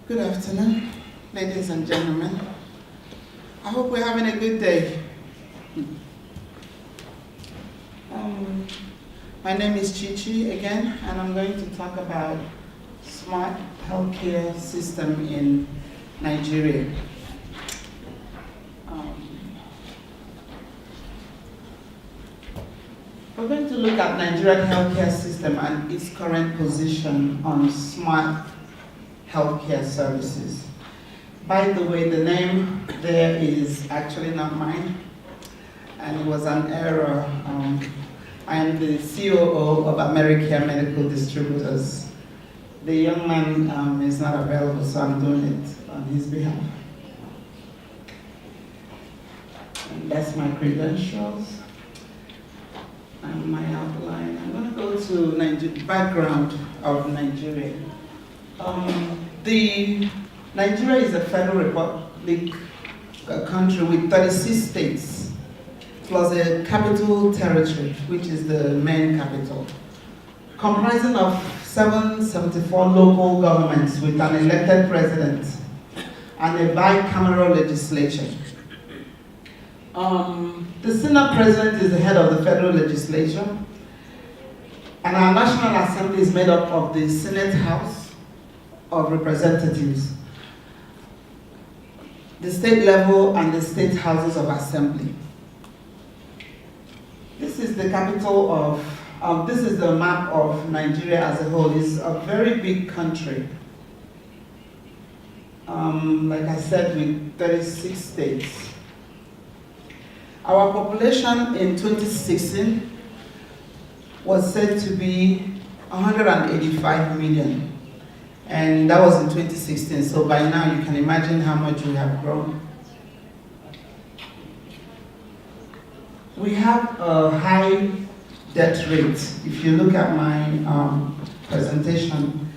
Good afternoon, ladies and gentlemen. I hope we're having a good day. My name is Chichi again, and I'm going to talk about smart healthcare system in Nigeria. We're going to look at Nigerian healthcare system and its current position on smart healthcare services. By the way, the name there is actually not mine, and it was an error. I am the COO of Americare Medical Distributors. The young man is not available, so I'm doing it on his behalf. And that's my credentials and my outline. I'm going to go to the background of Nigeria. Nigeria is a federal republic, a country with 36 states, plus a capital territory, which is the main capital, comprising of 774 local governments with an elected president and a bicameral legislature. The Senate President is the head of the federal legislature, and our National Assembly is made up of the Senate House of Representatives, the state level, and the state houses of assembly. This is the capital of, this is the map of Nigeria as a whole. It's a very big country. Like I said, with 36 states. Our population in 2016 was said to be 185 million. And that was in 2016, so by now you can imagine how much we have grown. We have a high debt rate. If you look at my presentation,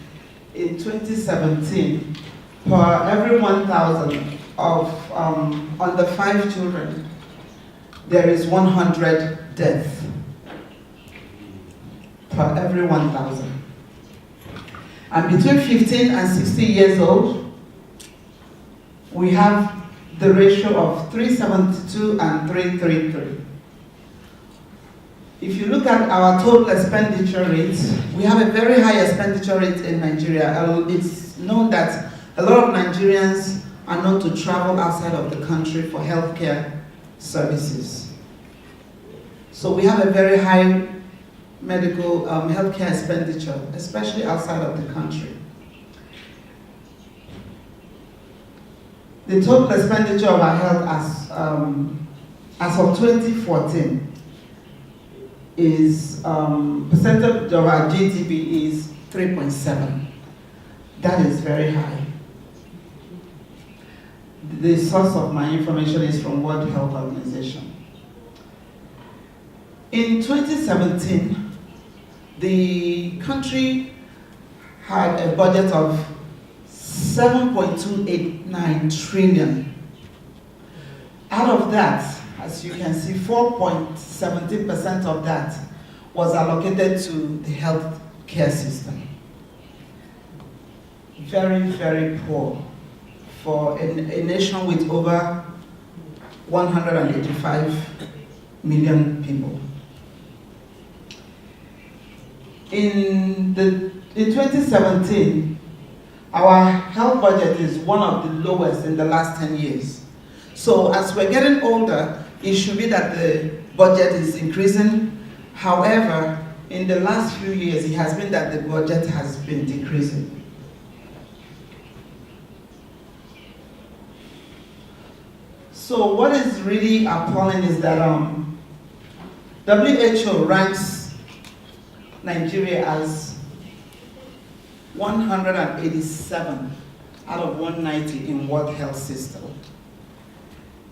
in 2017, per every 1,000 of under 5 children, there is 100 deaths per every 1,000. And between 15 and 60 years old, we have the ratio of 372 and 333. If you look at our total expenditure rates, we have a very high expenditure rate in Nigeria. It's known that a lot of Nigerians are known to travel outside of the country for healthcare services. So we have a very high medical healthcare expenditure, especially outside of the country. The total expenditure of our health as of 2014 is percentage of our GDP is 3.7. That is very high. The source of my information is from World Health Organization. In 2017, the country had a budget of 7.289 trillion. Out of that, as you can see, 4.70% of that was allocated to the health care system. Very, very poor for a nation with over 185 million people. In 2017, our health budget is one of the lowest in the last 10 years. So as we're getting older, it should be that the budget is increasing. However, in the last few years, it has been that the budget has been decreasing. So what is really appalling is that WHO ranks Nigeria as 187 out of 190 in World Health System.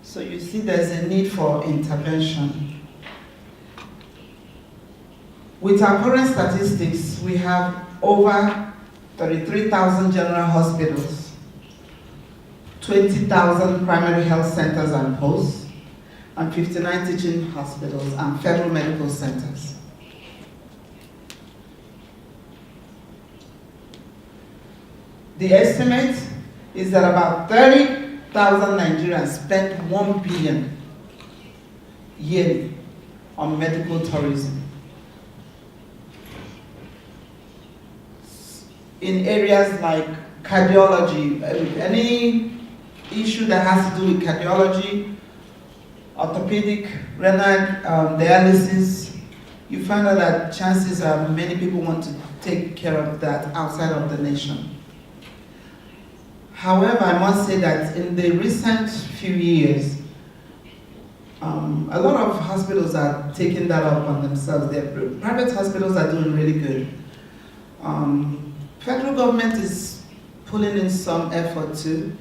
So you see there's a need for intervention. With our current statistics, we have over 33,000 general hospitals, 20,000 primary health centers and posts, and 59 teaching hospitals and federal medical centers. The estimate is that about 30,000 Nigerians spend 1 billion yearly on medical tourism in areas like cardiology. Any issue that has to do with cardiology, orthopedic, renal dialysis, you find out that chances are many people want to take care of that outside of the nation. However, I must say that in the recent few years, a lot of hospitals are taking that up on themselves. Private hospitals are doing really good. Federal government is pulling in some effort too,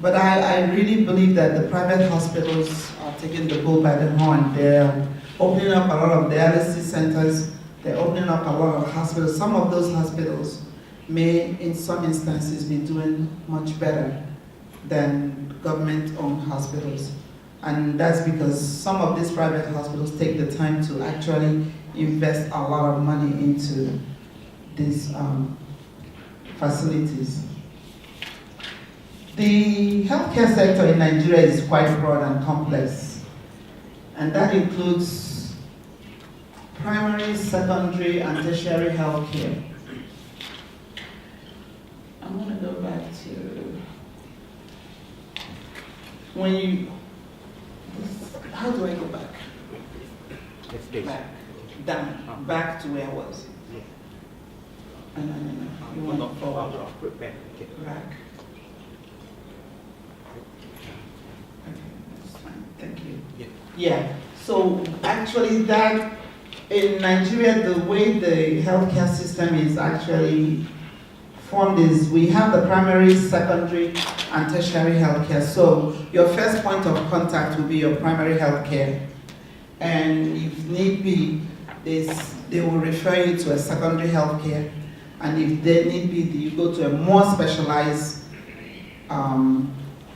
but I really believe that the private hospitals are taking the bull by the horn. They're opening up a lot of dialysis centers. They're opening up a lot of hospitals. Some of those hospitals may, in some instances, be doing much better than government-owned hospitals. And that's because some of these private hospitals take the time to actually invest a lot of money into these facilities. The healthcare sector in Nigeria is quite broad and complex, and that includes primary, secondary, and tertiary healthcare. I'm going to go back to when you. How do I go back? Back, down, back to where I was. No. You want to forward? Back. Okay, that's fine. Thank you. Yeah. So actually, that in Nigeria, the way the healthcare system is actually formed is we have the primary, secondary, and tertiary healthcare. So your first point of contact will be your primary healthcare, and if need be, they will refer you to a secondary healthcare, and if they need be, you go to a more specialized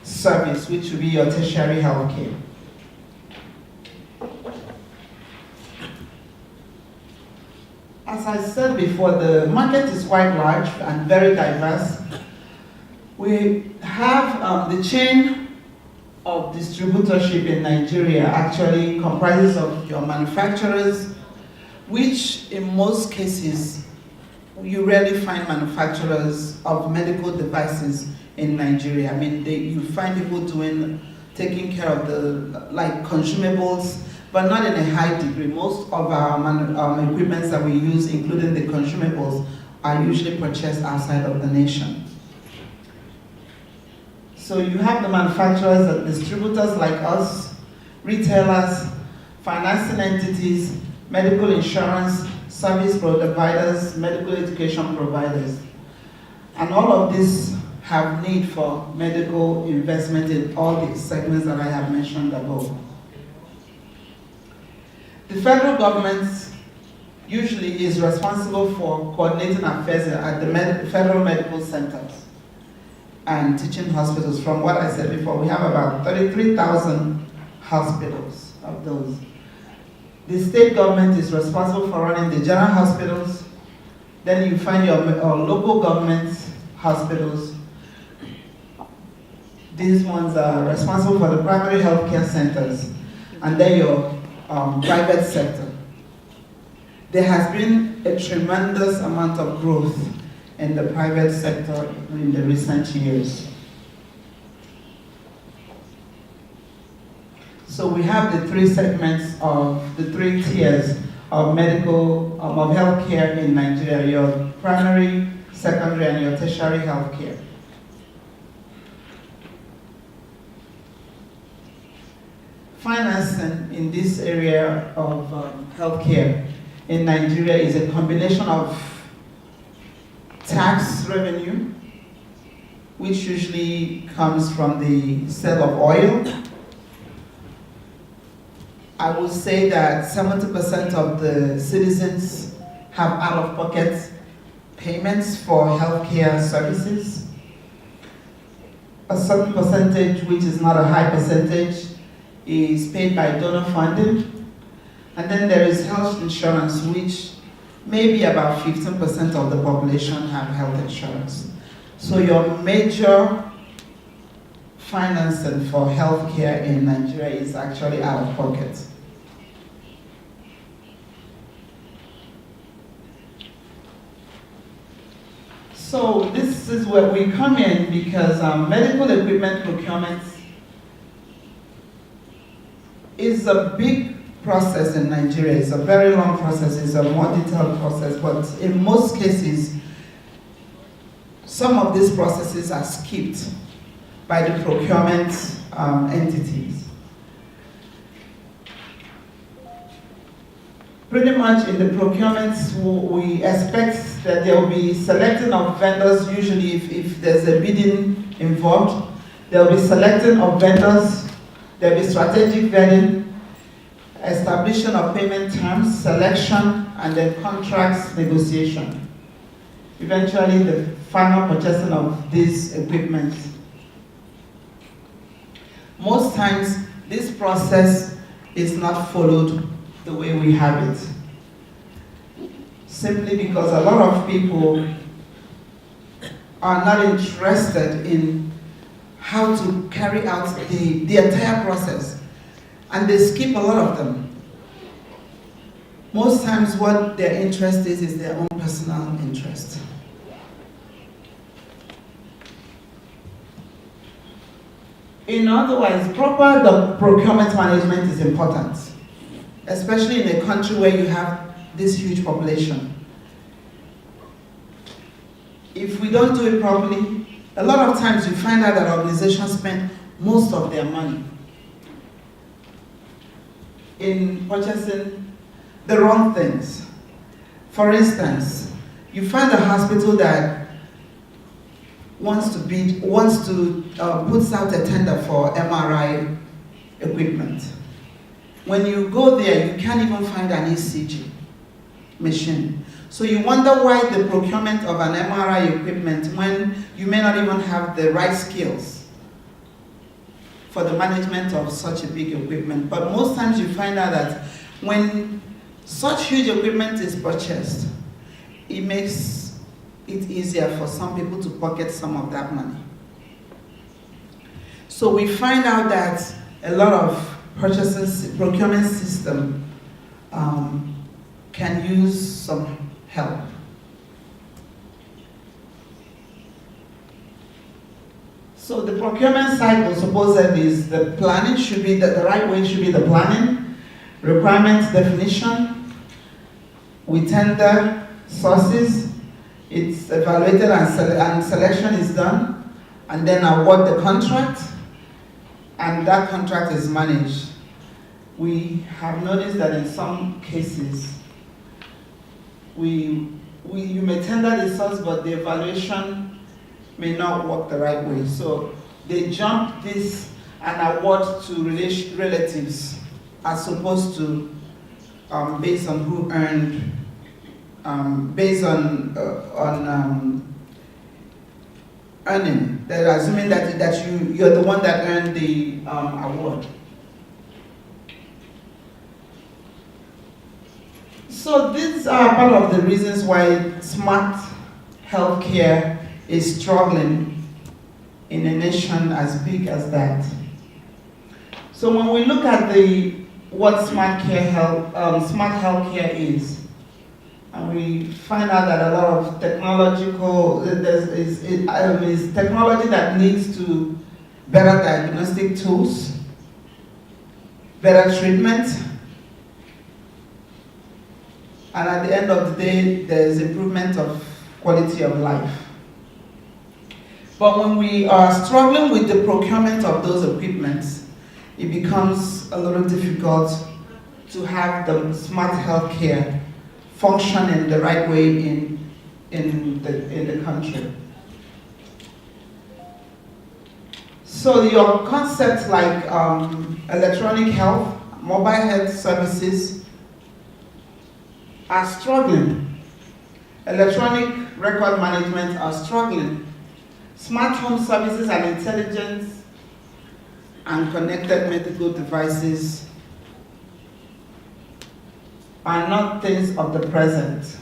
service, which will be your tertiary healthcare. As I said before, the market is quite large and very diverse. We have the chain of distributorship in Nigeria actually comprises of your manufacturers, which in most cases, you rarely find manufacturers of medical devices in Nigeria. I mean, you find people taking care of the consumables, but not in a high degree. Most of our equipment that we use, including the consumables, are usually purchased outside of the nation. So you have the manufacturers and distributors like us, retailers, financing entities, medical insurance, service providers, medical education providers. And all of these have need for medical investment in all the segments that I have mentioned above. The federal government usually is responsible for coordinating affairs at the federal medical centers and teaching hospitals. From what I said before, we have about 33,000 hospitals of those. The state government is responsible for running the general hospitals. Then you find your local government hospitals. These ones are responsible for the primary healthcare centers. And then your private sector. There has been a tremendous amount of growth in the private sector in the recent years. So we have the three segments of the three tiers of medical, of healthcare in Nigeria: your primary, secondary, and your tertiary healthcare. Financing in this area of healthcare in Nigeria is a combination of tax revenue, which usually comes from the sale of oil. I would say that 70% of the citizens have out-of-pocket payments for healthcare services. A certain percentage, which is not a high percentage, is paid by donor funding. And then there is health insurance, which maybe about 15% of the population have health insurance. So your major financing for healthcare in Nigeria is actually out of pocket. So this is where we come in because medical equipment procurement is a big process in Nigeria. It's a very long process, it's a more detailed process, but in most cases, some of these processes are skipped by the procurement entities. Pretty much in the procurements, we expect that there will be selecting of vendors. Usually if there's a bidding involved, there will be selecting of vendors, there will be strategic vetting, establishment of payment terms, selection, and then contracts negotiation. Eventually the final purchasing of these equipment. Most times this process is not followed the way we have it. Simply because a lot of people are not interested in how to carry out the entire process, and they skip a lot of them. Most times what their interest is their own personal interest. In other words, proper procurement management is important, especially in a country where you have this huge population. If we don't do it properly, a lot of times you find out that organizations spend most of their money in purchasing the wrong things. For instance, you find a hospital that puts out a tender for MRI equipment. When you go there, you can't even find an ECG machine. So you wonder why the procurement of an MRI equipment when you may not even have the right skills for the management of such a big equipment. But most times you find out that when such huge equipment is purchased, it makes it easier for some people to pocket some of that money. So we find out that a lot of procurement system can use some help. So the procurement cycle supposedly is the planning should be, the right way should be the planning, requirements definition, we tender sources, it's evaluated and selection is done, and then award the contract, and that contract is managed. We have noticed that in some cases, you may tender the source, but the evaluation may not work the right way. So they jump this and award to relatives as opposed to based on who earned, based on earning. They're assuming that you're the one that earned the award. So these are part of the reasons why smart healthcare is struggling in a nation as big as that. So when we look at what smart healthcare is, and we find out that a lot of is technology that leads to better diagnostic tools, better treatment, and at the end of the day, there's improvement of quality of life. But when we are struggling with the procurement of those equipments, it becomes a little difficult to have the smart healthcare function in the right way in the country. So your concepts like electronic health, mobile health services are struggling. Electronic record management are struggling. Smart home services and intelligence and connected medical devices are not things of the present.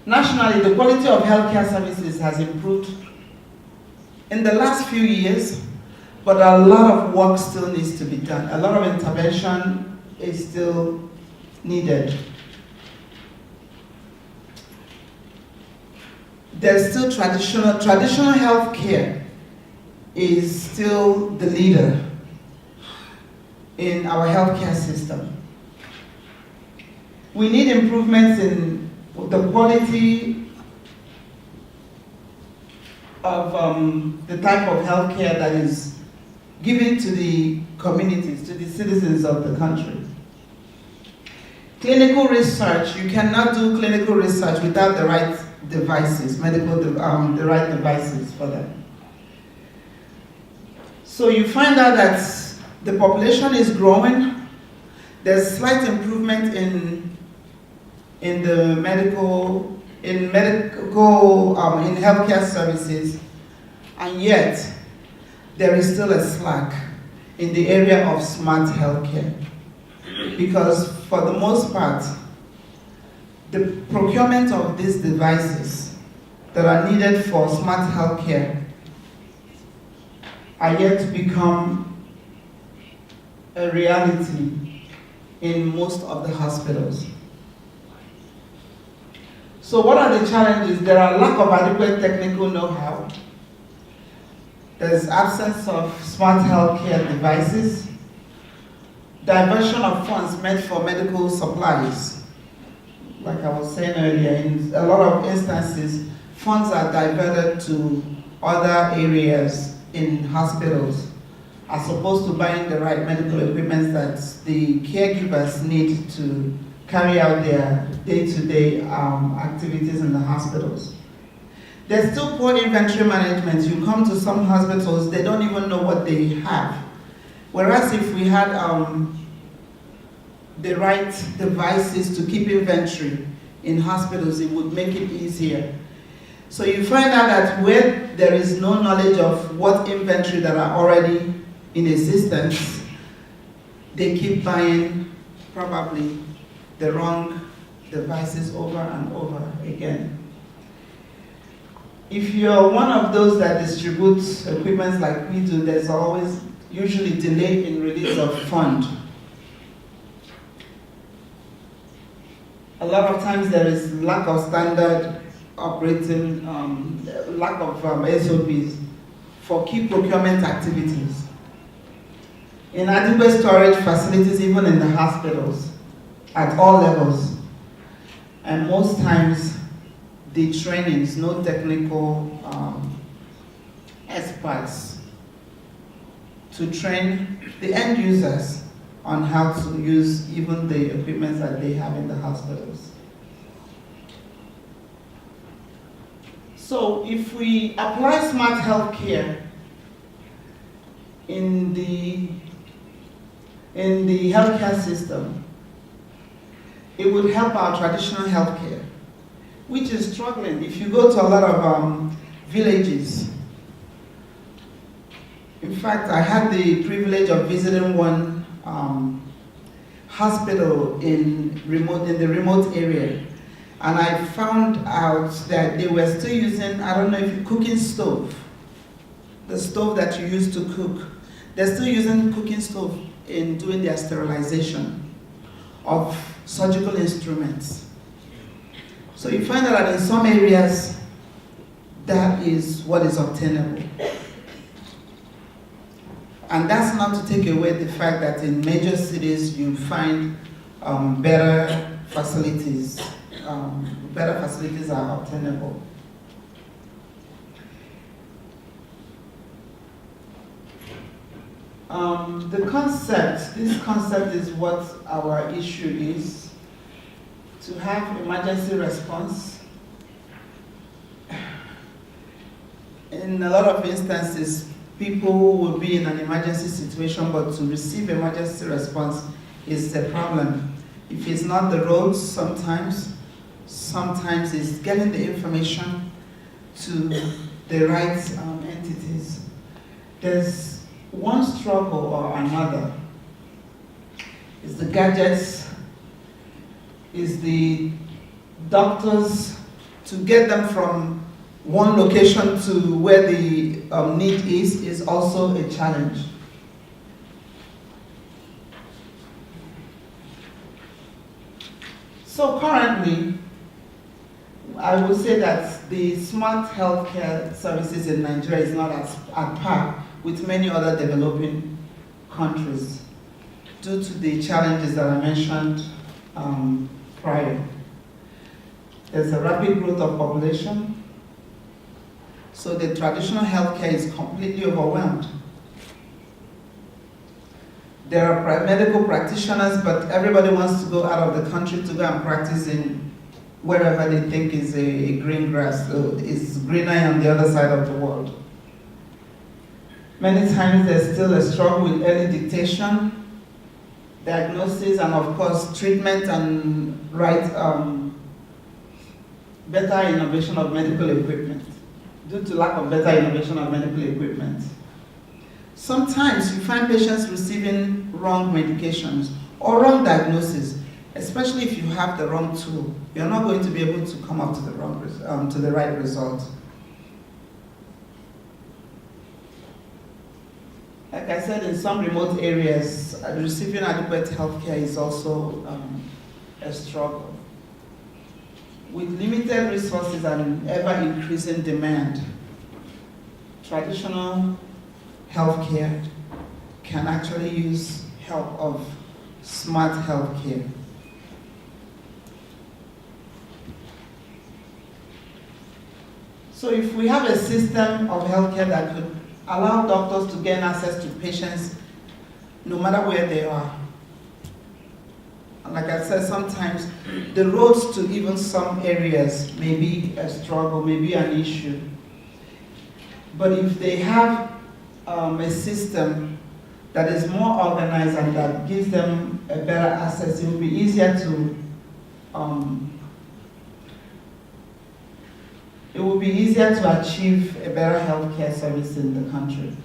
Nationally, the quality of healthcare services has improved in the last few years, but a lot of work still needs to be done. A lot of intervention is still needed. There's still traditional healthcare is still the leader in our healthcare system. We need improvements in the quality of the type of healthcare that is given to the communities, to the citizens of the country. Clinical research, you cannot do clinical research without the right devices, the right devices for them. So you find out that the population is growing. There's slight improvement in healthcare services, and yet there is still a slack in the area of smart healthcare, because for the most part, the procurement of these devices that are needed for smart healthcare are yet to become a reality in most of the hospitals. So what are the challenges? There are lack of adequate technical know-how. There's absence of smart healthcare devices, diversion of funds meant for medical supplies. Like I was saying earlier, in a lot of instances, funds are diverted to other areas in hospitals as opposed to buying the right medical equipment that the caregivers need to carry out their day-to-day activities in the hospitals. There's still poor inventory management. You come to some hospitals, they don't even know what they have. Whereas if we had the right devices to keep inventory in hospitals, it would make it easier. So you find out that where there is no knowledge of what inventory that are already in existence, they keep buying probably the wrong devices over and over again. If you're one of those that distributes equipment like we do, there's always usually delay in release of fund. A lot of times there is lack of standard operating, lack of SOPs for key procurement activities. Inadequate storage facilities even in the hospitals at all levels. And most times the trainings, no technical experts to train the end users on how to use even the equipment that they have in the hospitals. So if we apply smart healthcare in the healthcare system, it would help our traditional healthcare, which is struggling. If you go to a lot of villages, in fact, I had the privilege of visiting one hospital in the remote area, and I found out that they were still using, I don't know if cooking stove, the stove that you use to cook. They're still using cooking stove in doing their sterilization of surgical instruments. So you find out that in some areas, that is what is obtainable. And that's not to take away the fact that in major cities you find better facilities. Better facilities are obtainable. This concept is what our issue is, to have emergency response. In a lot of instances, people will be in an emergency situation, but to receive emergency response is a problem. If it's not the roads, sometimes it's getting the information to the right entities. There's one struggle or another. It's the gadgets, is the doctors to get them from one location to where the need is also a challenge. So currently, I would say that the smart healthcare services in Nigeria is not at par with many other developing countries due to the challenges that I mentioned prior. There's a rapid growth of population, so the traditional healthcare is completely overwhelmed. There are medical practitioners, but everybody wants to go out of the country to go and practice in wherever they think is a green grass, is greener on the other side of the world. Many times there's still a struggle with early detection, diagnosis, and of course treatment and better innovation of medical equipment, due to lack of better innovation of medical equipment. Sometimes you find patients receiving wrong medications or wrong diagnosis, especially if you have the wrong tool. You're not going to be able to come up to the right result. Like I said, in some remote areas, receiving adequate healthcare is also a struggle. With limited resources and ever-increasing demand, traditional healthcare can actually use help of smart healthcare. So if we have a system of healthcare that could allow doctors to gain access to patients no matter where they are, and like I said, sometimes the roads to even some areas may be a struggle, may be an issue. But if they have a system that is more organized and that gives them a better access, it will be easier to achieve a better healthcare service in the country.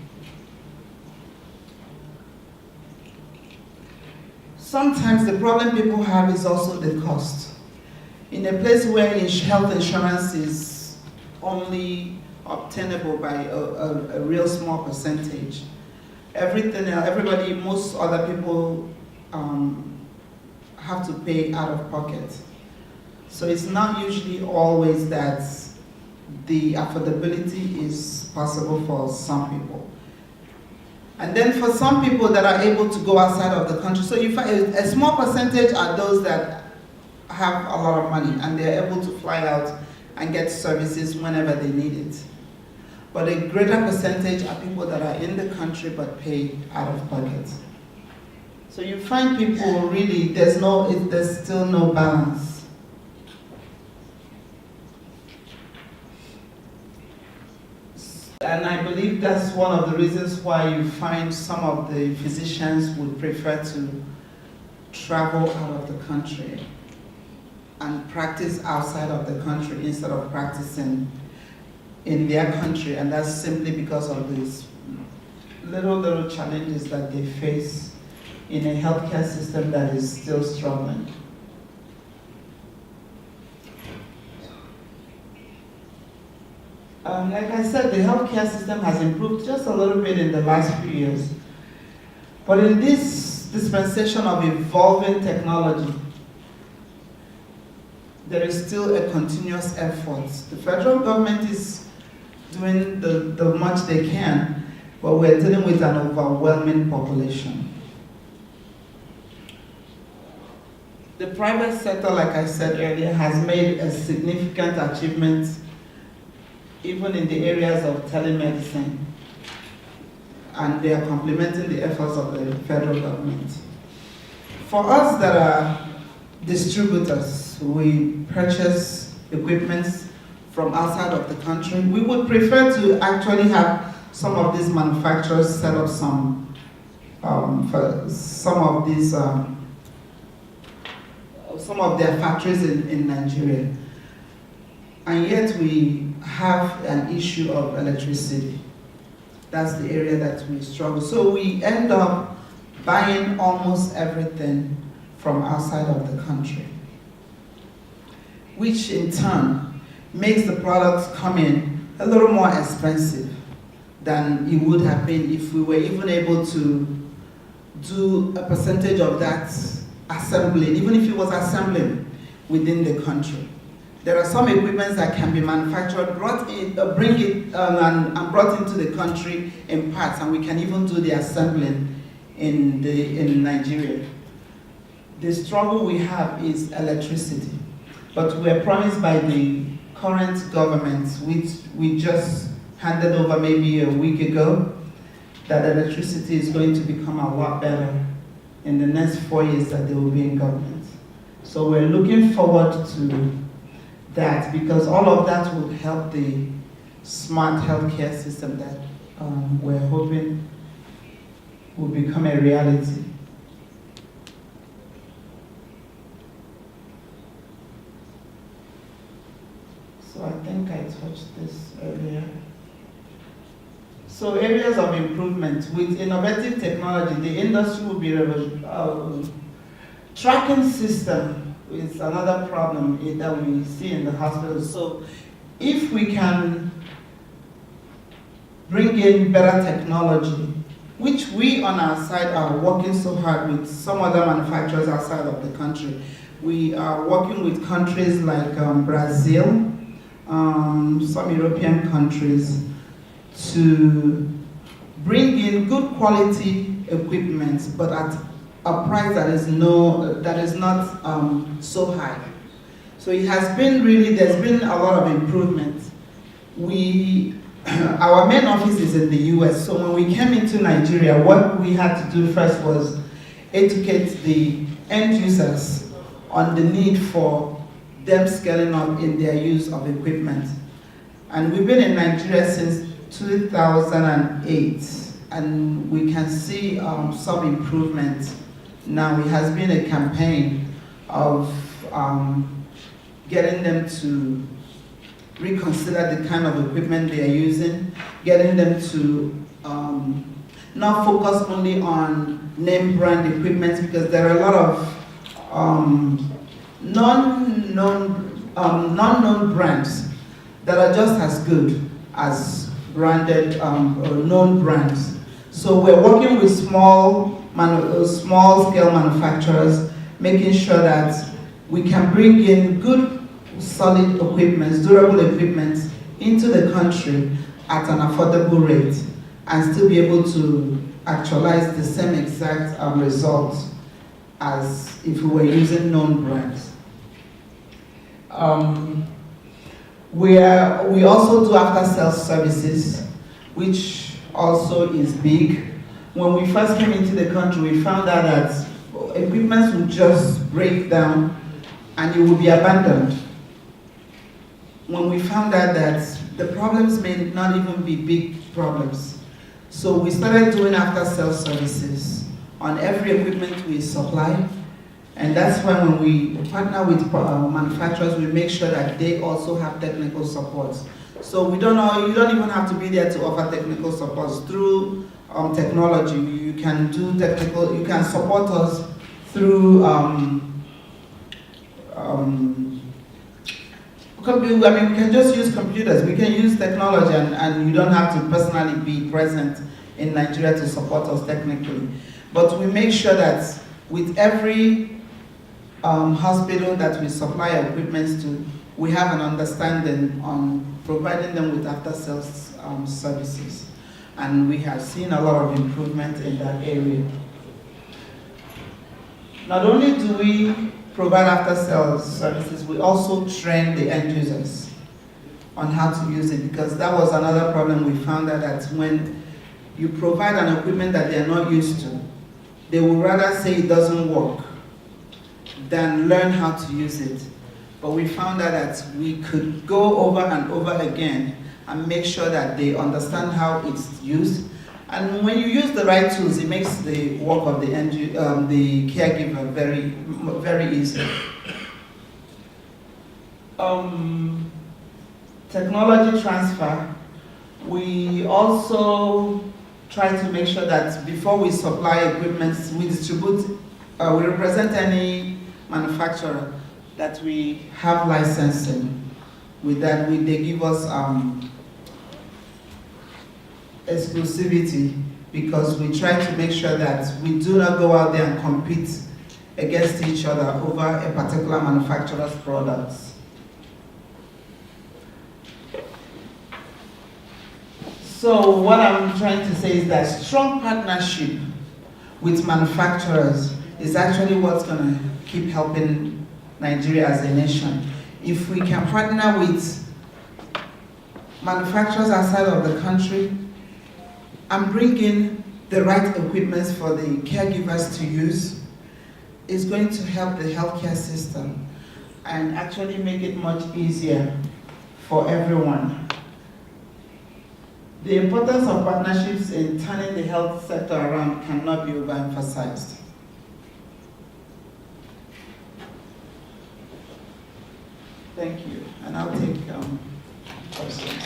Sometimes the problem people have is also the cost. In a place where health insurance is only obtainable by a real small percentage, most other people have to pay out of pocket. So it's not usually always that the affordability is possible for some people. And then for some people that are able to go outside of the country, so you find a small percentage are those that have a lot of money and they're able to fly out and get services whenever they need it. But a greater percentage are people that are in the country but pay out of pocket. So you find people really, there's still no balance. And I believe that's one of the reasons why you find some of the physicians would prefer to travel out of the country and practice outside of the country instead of practicing in their country, and that's simply because of these little challenges that they face in a healthcare system that is still struggling. Like I said, the healthcare system has improved just a little bit in the last few years. But in this dispensation of evolving technology, there is still a continuous effort. The federal government is doing the much they can, but we're dealing with an overwhelming population. The private sector, like I said earlier, has made a significant achievement even in the areas of telemedicine, and they are complementing the efforts of the federal government. For us that are distributors, we purchase equipment from outside of the country, we would prefer to actually have some of these manufacturers set up some of their factories in Nigeria. And yet we have an issue of electricity. That's the area that we struggle. So we end up buying almost everything from outside of the country, which in turn makes the products come in a little more expensive than it would have been if we were even able to do a percentage of that assembling, even if it was assembling within the country. There are some equipments that can be manufactured, brought into the country in parts, and we can even do the assembling in Nigeria. The struggle we have is electricity, but we're promised by the current government, which we just handed over maybe a week ago, that electricity is going to become a lot better in the next 4 years that they will be in government. So we're looking forward to that, because all of that will help the smart healthcare system that we're hoping will become a reality. So I think I touched this earlier. So areas of improvement. With innovative technology, the industry will be tracking system is another problem that we see in the hospitals. So if we can bring in better technology, which we on our side are working so hard with some other manufacturers outside of the country. We are working with countries like Brazil, some European countries, to bring in good quality equipment, but at a price that is not so high. So it has been really, there's been a lot of improvement. Our main office is in the US, so when we came into Nigeria, what we had to do first was educate the end users on the need for them scaling up in their use of equipment. And we've been in Nigeria since 2008, and we can see some improvement now. It has been a campaign of getting them to reconsider the kind of equipment they are using, getting them to not focus only on name brand equipment, because there are a lot of non-known brands that are just as good as branded or known brands. So we're working with small scale manufacturers, making sure that we can bring in good, solid equipment, durable equipment into the country at an affordable rate, and still be able to actualize the same exact results as if we were using known brands. We also do after-sales services, which also is big. When we first came into the country, we found out that equipment would just break down and it would be abandoned. When we found out that the problems may not even be big problems. So we started doing after-sales services on every equipment we supply. And that's when we partner with manufacturers, we make sure that they also have technical support. So you don't even have to be there to offer technical support. Through technology, you can support us through, we can just use computers, we can use technology, and you don't have to personally be present in Nigeria to support us technically. But we make sure that with every hospital that we supply equipment to, we have an understanding on providing them with after-sales services. And we have seen a lot of improvement in that area. Not only do we provide after-sales services, we also train the end users on how to use it, because that was another problem we found out, that when you provide an equipment that they're not used to, they would rather say it doesn't work than learn how to use it. But we found out that we could go over and over again and make sure that they understand how it's used. And when you use the right tools, it makes the work of the caregiver very, very easy. Technology transfer. We also try to make sure that before we supply equipment, we distribute, we represent any manufacturer that we have licensing with that. They give us exclusivity, because we try to make sure that we do not go out there and compete against each other over a particular manufacturer's products. So what I'm trying to say is that strong partnership with manufacturers is actually what's going to keep helping Nigeria as a nation. If we can partner with manufacturers outside of the country and bring in the right equipment for the caregivers to use, it's going to help the healthcare system and actually make it much easier for everyone. The importance of partnerships in turning the health sector around cannot be overemphasized. Thank you, and I'll take questions.